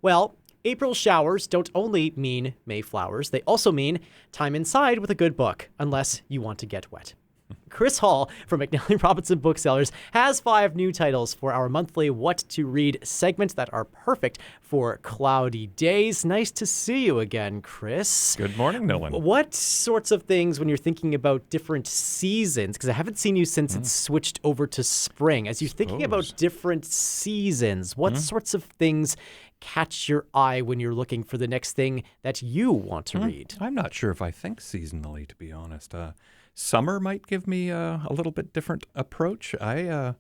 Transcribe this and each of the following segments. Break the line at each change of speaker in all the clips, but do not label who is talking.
Well, April showers don't only mean May flowers, they also mean time inside with a good book, unless you want to get wet. Chris Hall from McNally Robinson Booksellers has 5 new titles for our monthly What to Read segment that are perfect for cloudy days. Nice to see you again, Chris.
Good morning, Nolan.
What sorts of things, when you're thinking about different seasons, because I haven't seen you since it's switched over to spring, as you're thinking about different seasons, what sorts of things catch your eye when you're looking for the next thing that you want to read?
I'm not sure if I think seasonally, to be honest. Summer might give me a little bit different approach. I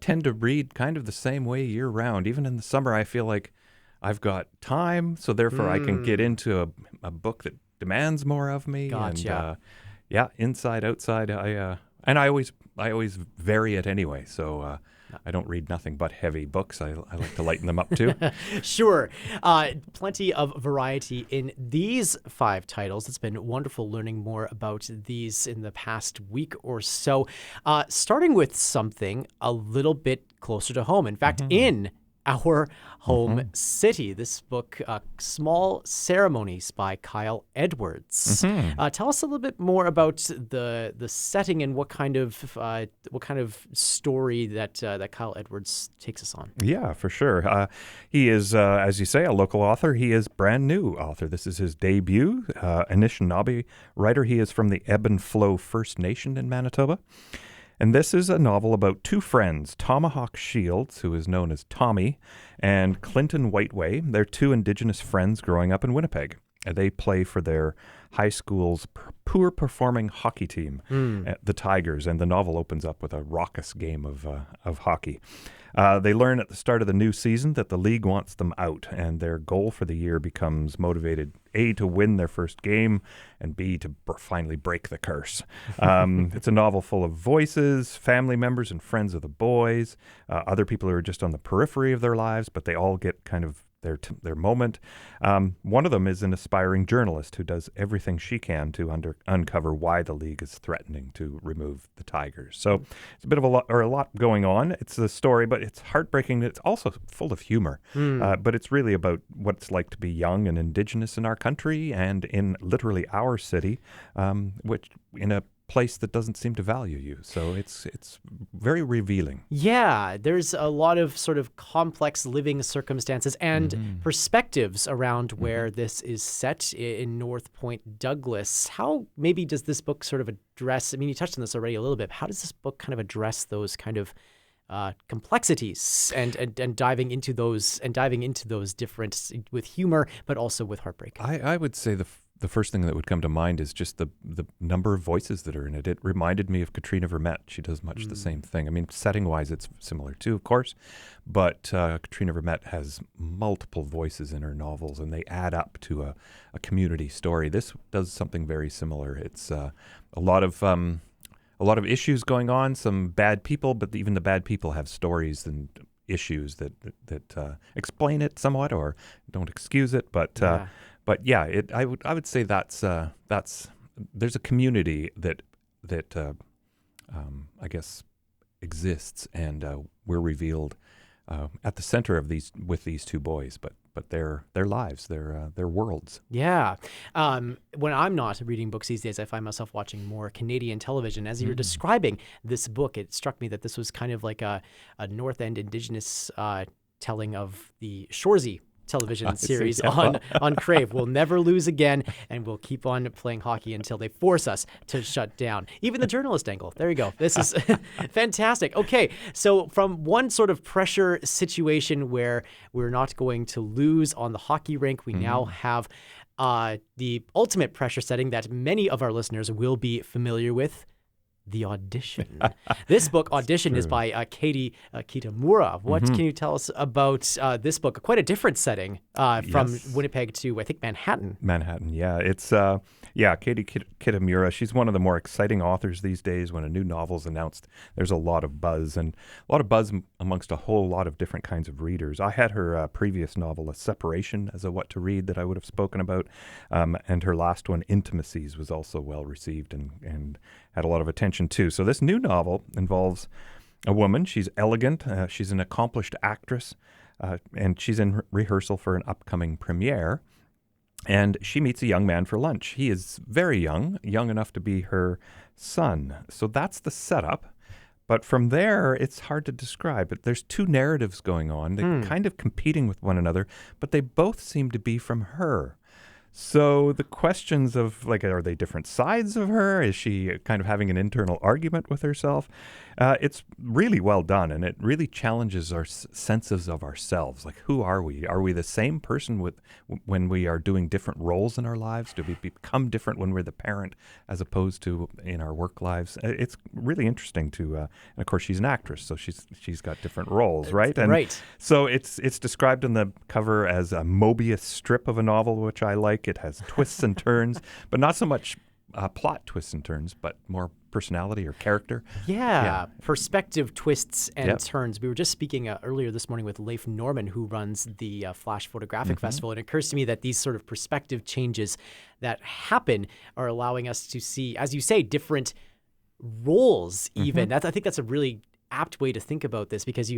tend to read kind of the same way year round. Even in the summer, I feel like I've got time, so therefore I can get into a book that demands more of me.
Gotcha.
And inside, outside, and I always vary it anyway. So I don't read nothing but heavy books. I like to lighten them up too.
Sure. Plenty of variety in these 5 titles. It's been wonderful learning more about these in the past week or so. Starting with something a little bit closer to home. In fact, in our home city. This book, Small Ceremonies by Kyle Edwards. Tell us a little bit more about the setting and what kind of story that Kyle Edwards takes us on.
Yeah, for sure. He is, as you say, a local author. He is brand new author. This is his debut. Anishinaabe writer. He is from the Ebb and Flow First Nation in Manitoba. And this is a novel about 2 friends, Tomahawk Shields, who is known as Tommy, and Clinton Whiteway. They're 2 Indigenous friends growing up in Winnipeg. They play for their high school's poor-performing hockey team, the Tigers, and the novel opens up with a raucous game of hockey. They learn at the start of the new season that the league wants them out, and their goal for the year becomes motivated, A, to win their first game, and B, to finally break the curse. It's a novel full of voices, family members and friends of the boys, other people who are just on the periphery of their lives, but they all get kind of their moment. One of them is an aspiring journalist who does everything she can to uncover why the league is threatening to remove the Tigers. So it's a bit of a lot going on. It's a story, but it's heartbreaking. It's also full of humor. But it's really about what it's like to be young and Indigenous in our country and in literally our city, which in a place that doesn't seem to value you. So it's very revealing.
Yeah, there's a lot of sort of complex living circumstances and perspectives around where this is set in North Point, Douglas. How maybe does this book sort of address, I mean, you touched on this already a little bit, how does this book kind of address those kind of complexities and diving into those different with humor, but also with heartbreak?
I would say the first thing that would come to mind is just the number of voices that are in it. It reminded me of Katrina Vermette. She does much the same thing. I mean, setting-wise, it's similar too, of course, but Katrina Vermette has multiple voices in her novels, and they add up to a community story. This does something very similar. It's a lot of issues going on, some bad people, but even the bad people have stories and issues that explain it somewhat or don't excuse it, but. But yeah, I would say that's there's a community that I guess exists, and we're revealed at the center of these 2 boys, but their lives, their worlds.
Yeah. When I'm not reading books these days, I find myself watching more Canadian television. As you're describing this book, it struck me that this was kind of like a North End Indigenous telling of the Shoresy television series on Crave. We'll never lose again, and we'll keep on playing hockey until they force us to shut down. Even the journalist angle. There you go. This is fantastic. Okay, so from one sort of pressure situation where we're not going to lose on the hockey rink, we now have the ultimate pressure setting that many of our listeners will be familiar with, The Audition. This book, Audition, is by Katie Kitamura. What can you tell us about this book? Quite a different setting from Winnipeg to, I think, Manhattan.
Manhattan, yeah. It's Katie Kitamura. She's one of the more exciting authors these days. When a new novel's announced, there's a lot of buzz, and a lot of buzz amongst a whole lot of different kinds of readers. I had her previous novel, A Separation, as a what to read that I would have spoken about, and her last one, Intimacies, was also well received and had a lot of attention too. So this new novel involves a woman. She's elegant. She's an accomplished actress. and she's in rehearsal for an upcoming premiere. And she meets a young man for lunch. He is very young enough to be her son. So that's the setup. But from there, it's hard to describe. But there's two narratives going on. They're kind of competing with one another, but they both seem to be from her. So the questions of, like, are they different sides of her? Is she kind of having an internal argument with herself? It's really well done, and it really challenges our senses of ourselves. Like, who are we? Are we the same person when we are doing different roles in our lives? Do we become different when we're the parent as opposed to in our work lives? It's really interesting to, and of course, she's an actress, so she's got different roles, right? And
right.
So it's described in the cover as a Mobius strip of a novel, which I like. It has twists and turns, but not so much plot twists and turns, but more personality or character.
Yeah. Perspective twists and turns. We were just speaking earlier this morning with Leif Norman, who runs the Flash Photographic Festival. And it occurs to me that these sort of perspective changes that happen are allowing us to see, as you say, different roles even. I think that's a really apt way to think about this, because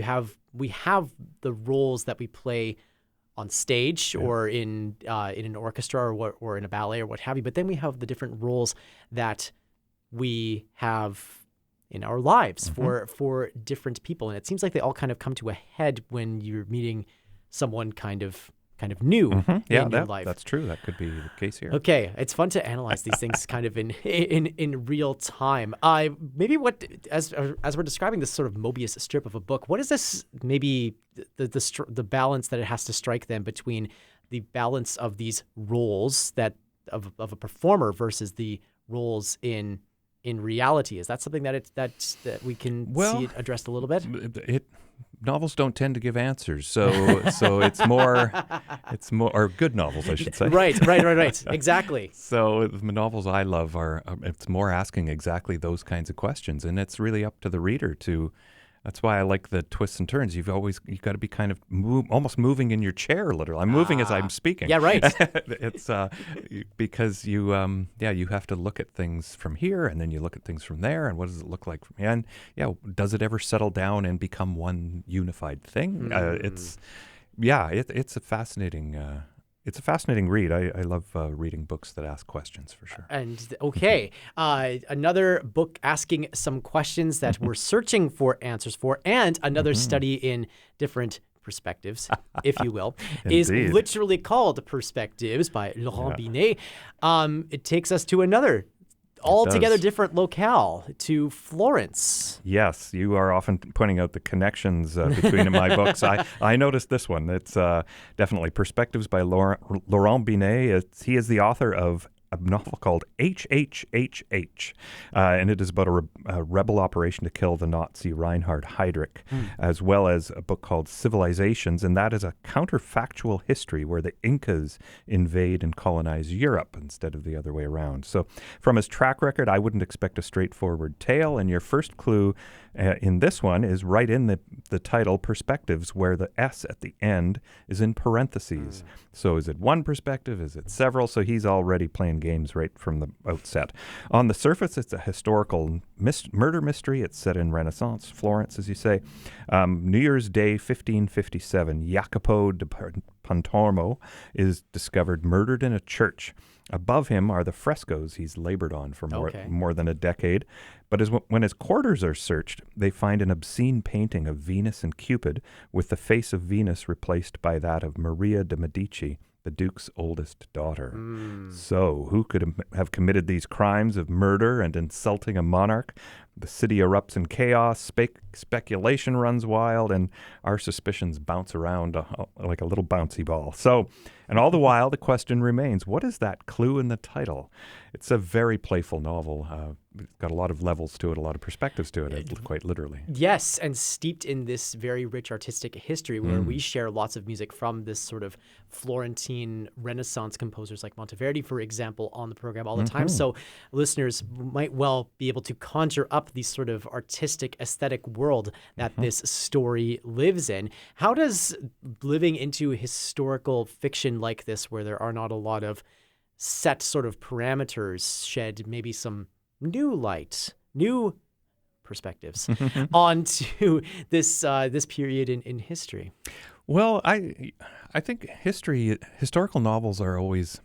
we have the roles that we play on stage or in an orchestra or in a ballet or what have you. But then we have the different roles that we have in our lives for different people. And it seems like they all kind of come to a head when you're meeting someone kind of new in your life.
That's true. That could be the case here.
Okay. It's fun to analyze these things kind of in real time. Maybe as we're describing this sort of Mobius strip of a book, what is this, maybe the balance that it has to strike then between the balance of these roles of a performer versus the roles in reality? Is that something that we can see it addressed a little bit?
Novels don't tend to give answers, so it's more or good novels, I should say.
Right. Exactly.
So the novels I love it's more asking exactly those kinds of questions, and it's really up to the reader to. That's why I like the twists and turns. You've got to be kind of almost moving in your chair, literally. I'm moving as I'm speaking.
Yeah, right.
It's because you have to look at things from here, and then you look at things from there, and what does it look like from here? And does it ever settle down and become one unified thing? It's a fascinating. It's a fascinating read. I love reading books that ask questions, for sure.
And okay, another book asking some questions that we're searching for answers for, and another study in different perspectives, if you will, is literally called Perspectives by Laurent Binet. It takes us to another altogether different locale, to Florence.
Yes, you are often pointing out the connections between my books. I noticed this one. It's definitely Perspectives by Laurent Binet. He is the author of a novel called HHHH, and it is about a rebel operation to kill the Nazi Reinhard Heydrich, as well as a book called Civilizations, and that is a counterfactual history where the Incas invade and colonize Europe instead of the other way around. So from his track record, I wouldn't expect a straightforward tale, and your first clue in this one is right in the title, Perspectives, where the S at the end is in parentheses. So is it one perspective? Is it several? So he's already playing games right from the outset. On the surface, it's a historical murder mystery. It's set in Renaissance Florence, as you say. New Year's Day, 1557, Jacopo de Pontormo is discovered murdered in a church. Above him are the frescoes he's labored on for more than a decade. But when his quarters are searched, they find an obscene painting of Venus and Cupid with the face of Venus replaced by that of Maria de Medici, the Duke's oldest daughter. So who could have committed these crimes of murder and insulting a monarch? The city erupts in chaos, speculation runs wild, and our suspicions bounce around like a little bouncy ball. So, and all the while, the question remains, what is that clue in the title? It's a very playful novel. It's got a lot of levels to it, a lot of perspectives to it, quite literally.
Yes, and steeped in this very rich artistic history where we share lots of music from this sort of Florentine Renaissance composers like Monteverdi, for example, on the program all the time. So listeners might well be able to conjure up the sort of artistic, aesthetic world that this story lives in. How does living into historical fiction like this, where there are not a lot of set sort of parameters, shed maybe some new light, new perspectives onto this period in history?
Well, I think historical novels are always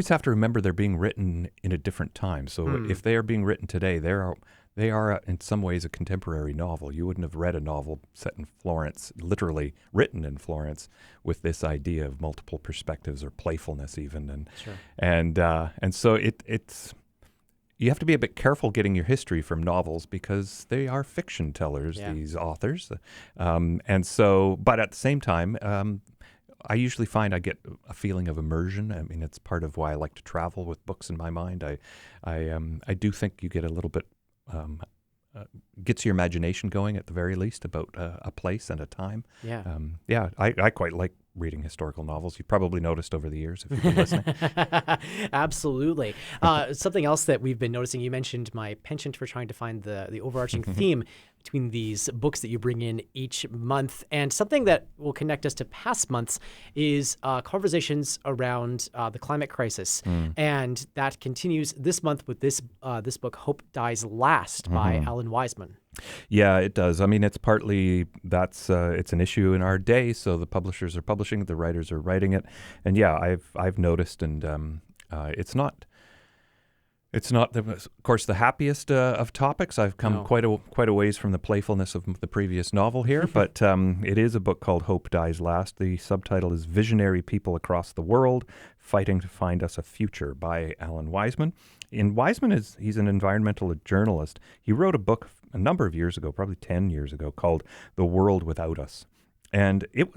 have to remember they're being written in a different time. So if they are being written today, they are in some ways a contemporary novel. You wouldn't have read a novel set in Florence, literally written in Florence, with this idea of multiple perspectives or playfulness even. And
Sure.
and so it's you have to be a bit careful getting your history from novels because they are fiction tellers, these authors. And so, but at the same time, I usually find I get a feeling of immersion. I mean, it's part of why I like to travel with books in my mind. I do think you get a little bit, gets your imagination going at the very least about a place and a time.
Yeah.
I quite like reading historical novels. You've probably noticed over the years if you've been listening.
Absolutely. Something else that we've been noticing, you mentioned my penchant for trying to find the overarching theme between these books that you bring in each month. And something that will connect us to past months is conversations around the climate crisis. And that continues this month with this book, Hope Dies Last by Alan Wiseman.
Yeah, it does. I mean, it's partly it's an issue in our day. So the publishers are publishing it, the writers are writing it, and yeah, I've noticed, and it's not, of course, the happiest of topics. I've come quite a ways from the playfulness of the previous novel here, but it is a book called Hope Dies Last. The subtitle is Visionary People Across the World Fighting to Find Us a Future by Alan Wiseman. And Wiseman he's an environmental journalist. He wrote a book a number of years ago, probably 10 years ago, called The World Without Us. And it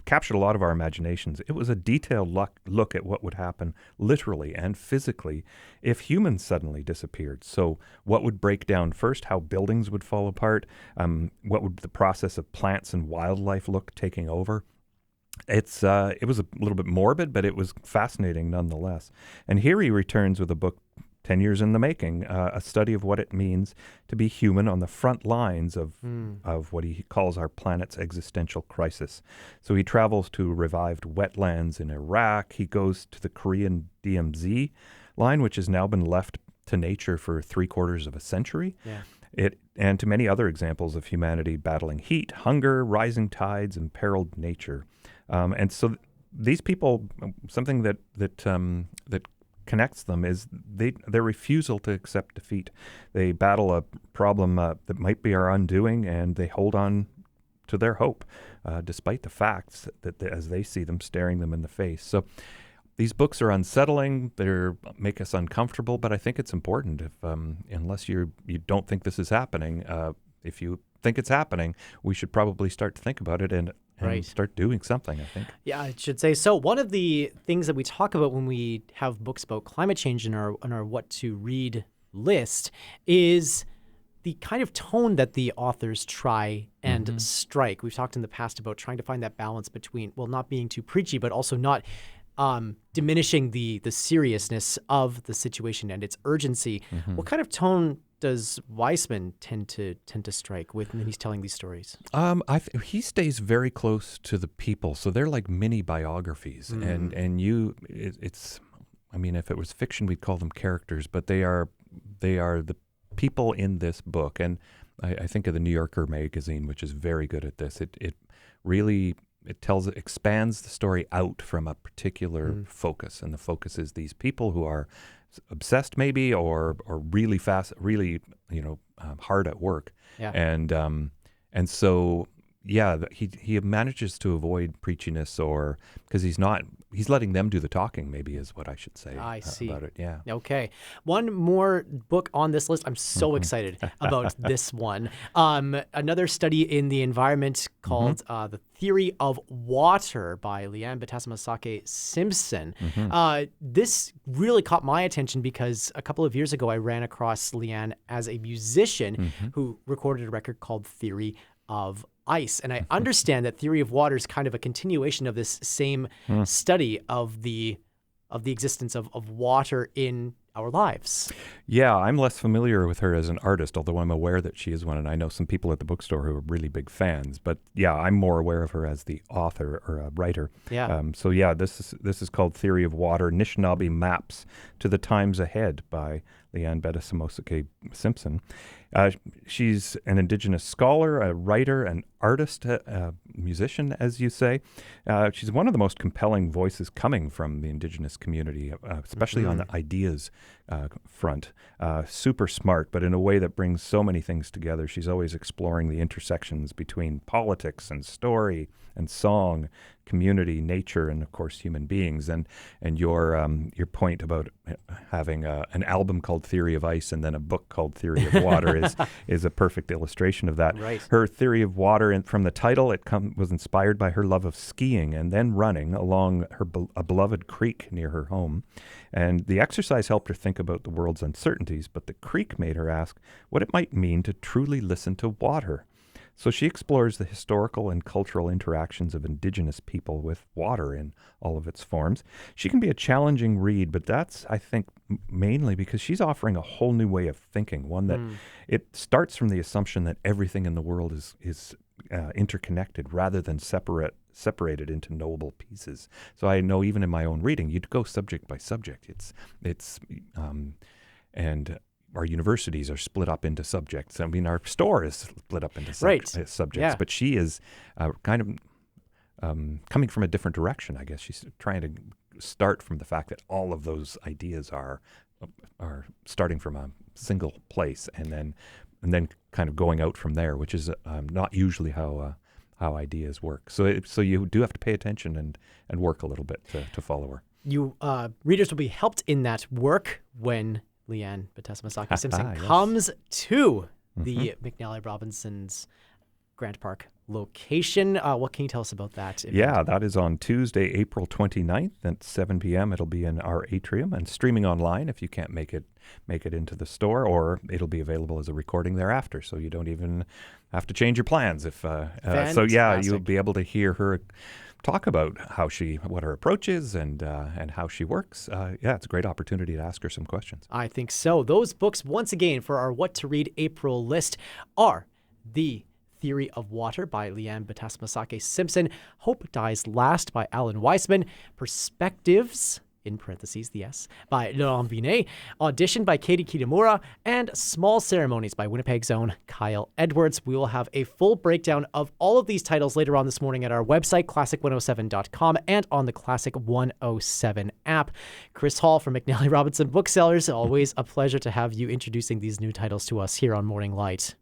captured a lot of our imaginations. It was a detailed look at what would happen literally and physically if humans suddenly disappeared. So what would break down first, how buildings would fall apart, what would the process of plants and wildlife look taking over. It was a little bit morbid, but it was fascinating nonetheless. And here he returns with a book 10 years in the making, a study of what it means to be human on the front lines of what he calls our planet's existential crisis. So he travels to revived wetlands in Iraq. He goes to the Korean DMZ line, which has now been left to nature for 3/4 of a century.
Yeah.
And to many other examples of humanity battling heat, hunger, rising tides, imperiled nature. And so these people, something that connects them is their refusal to accept defeat. They battle a problem that might be our undoing, and they hold on to their hope, despite the facts that as they see them staring them in the face. So these books are unsettling. They make us uncomfortable, but I think it's important. If unless you don't think this is happening, if you think it's happening, we should probably start to think about it and start doing something, I think.
Yeah, I should say. So one of the things that we talk about when we have books about climate change in our what to read list is the kind of tone that the authors try and strike. We've talked in the past about trying to find that balance between, well, not being too preachy, but also not diminishing the seriousness of the situation and its urgency. What kind of tone does Wiseman tend to strike with when he's telling these stories?
He stays very close to the people, so they're like mini biographies, and it's. I mean, if it was fiction, we'd call them characters, but they are the people in this book. And I think of the New Yorker magazine, which is very good at this. It really expands the story out from a particular focus, and the focus is these people who are obsessed maybe or really fast, really hard at work.
Yeah.
And so he manages to avoid preachiness, or because he's letting them do the talking, maybe is what I should say.
I see.
About it. Yeah.
Okay. One more book on this list. I'm so excited about this one. Another study in the environment called The Theory of Water by Leanne Batasamasake Simpson. This really caught my attention because a couple of years ago I ran across Leanne as a musician who recorded a record called Theory of Ice. And I understand that Theory of Water is kind of a continuation of this same study of the existence of water in our lives.
Yeah, I'm less familiar with her as an artist, although I'm aware that she is one, and I know some people at the bookstore who are really big fans. But yeah, I'm more aware of her as the author or a writer.
Yeah.
So yeah, this is called Theory of Water: Anishinaabe Maps to the Times Ahead by Leanne Batasamasake Simpson. She's an Indigenous scholar, a writer, an artist, a musician, as you say. She's one of the most compelling voices coming from the Indigenous community, especially on the ideas front. Super smart, but in a way that brings so many things together. She's always exploring the intersections between politics and story and song, community, nature, and of course human beings. And your point about having an album called Theory of Ice and then a book called Theory of Water is a perfect illustration of that.
Right.
Her Theory of Water, and from the title, was inspired by her love of skiing and then running along a beloved creek near her home. And the exercise helped her think about the world's uncertainties, but the creek made her ask what it might mean to truly listen to water. So she explores the historical and cultural interactions of Indigenous people with water in all of its forms. She can be a challenging read, but that's, I think, mainly because she's offering a whole new way of thinking, one that it starts from the assumption that everything in the world is interconnected rather than separated into knowable pieces. So I know even in my own reading, you'd go subject by subject. And our universities are split up into subjects. I mean, our store is split up into subjects.
Yeah.
But she is kind of coming from a different direction, I guess. She's trying to start from the fact that all of those ideas are starting from a single place and then kind of going out from there, which is not usually how ideas work. So you do have to pay attention and work a little bit to follow her.
You readers will be helped in that work when Leanne Batessa-Masaki Simpson
Yes.
comes to the McNally Robinson's Grant Park location. What can you tell us about that event?
Yeah, that is on Tuesday, April 29th at 7 p.m. It'll be in our atrium and streaming online if you can't make it into the store, or it'll be available as a recording thereafter, so you don't even have to change your plans. So yeah, you'll be able to hear her talk about what her approach is and how she works. It's a great opportunity to ask her some questions.
I think so. Those books, once again, for our What to Read April list are The Theory of Water by Leanne Batessa-Masaki Simpson, Hope Dies Last by Alan Weisman, Perspectives, in parentheses, the S, by Laurent Binet, Audition by Katie Kitamura, and Small Ceremonies by Winnipeg's own Kyle Edwards. We will have a full breakdown of all of these titles later on this morning at our website, classic107.com, and on the Classic 107 app. Chris Hall from McNally Robinson Booksellers, always a pleasure to have you introducing these new titles to us here on Morning Light.